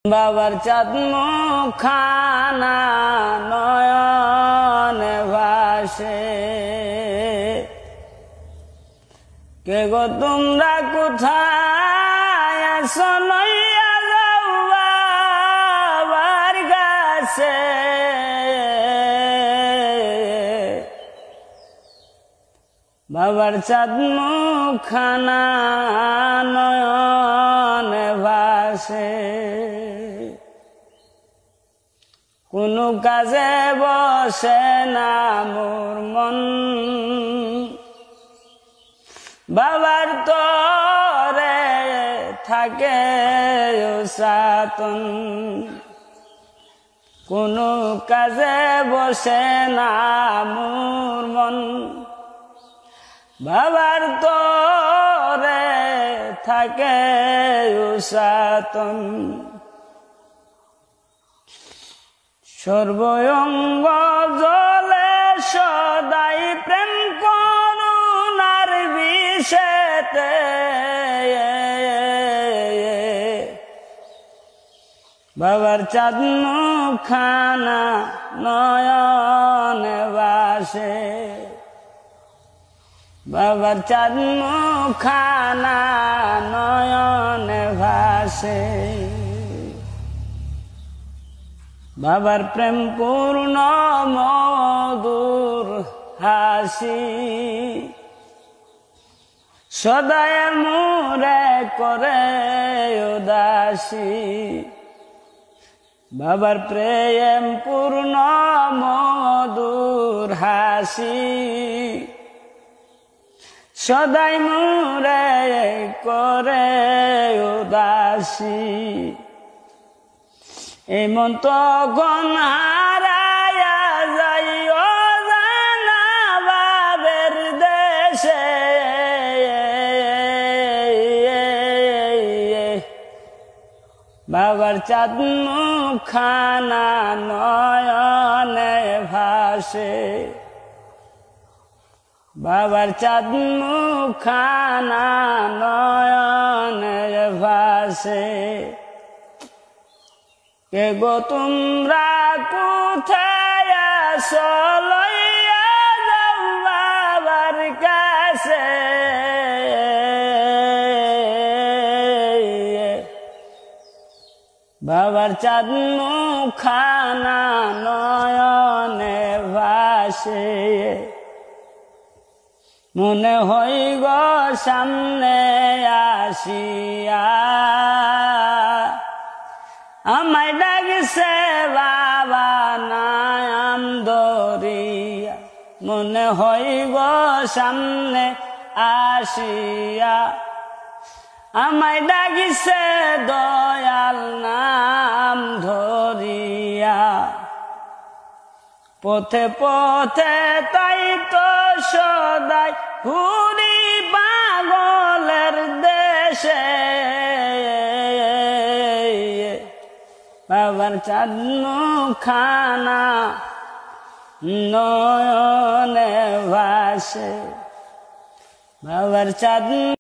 বাবার চাঁদ মুখখানা নয়নে ভাসে। কে গো তোমরা কোথায় আছো লইয়া যাও বাবার কাছে। বাবার চাঁদ মুখখানা নয়নে ভাসে। কোনো কাজে বসে না মোর মন, বাবার তরে থাকে সাতন। কোনো কাজে বসে না মোর মন, বাবার তরে থাকে সাতন। সর্বঙ্গ জলে সদাই প্রেম করুণার বিষেতে। বাবার চাঁদ মুখখানা নয়নে ভাসে। বাবার চাঁদ মুখখানা নয়নে ভাসে। বাবার প্রেম পূর্ণ মধুর হাসি, সদায় মোরে করে উদাসী। বাবার প্রেম পূর্ণ মধুর হাসি, সদাই মোরে করে উদাসী। এই মন তখন হারায়া যাই অজানা বাবের দেশে। বাবার চাঁদ মুখখানা নয়নে ভাসে। বাবার চাঁদ মুখখানা নয়নে ভাসে। কে গো তোমরা কোথায় আছো লইয়া যাও বাবার কাছে। বাবার চাঁদ মুখখানা নয়নে ভাসে। মনে হয় গো সামনে আসিয়া আমায় ডাকছে বাবা নাম ধরিয়া। মনে হয় গো সামনে আসিয়া আমায় ডাকছে দয়াল নাম ধরিয়া। পথে পথে তাই তো সদাই ঘুরি পাগলের দেশে। বাবার চাঁদ মুখখানা নয়নে ভাসে। বাবার চাঁদ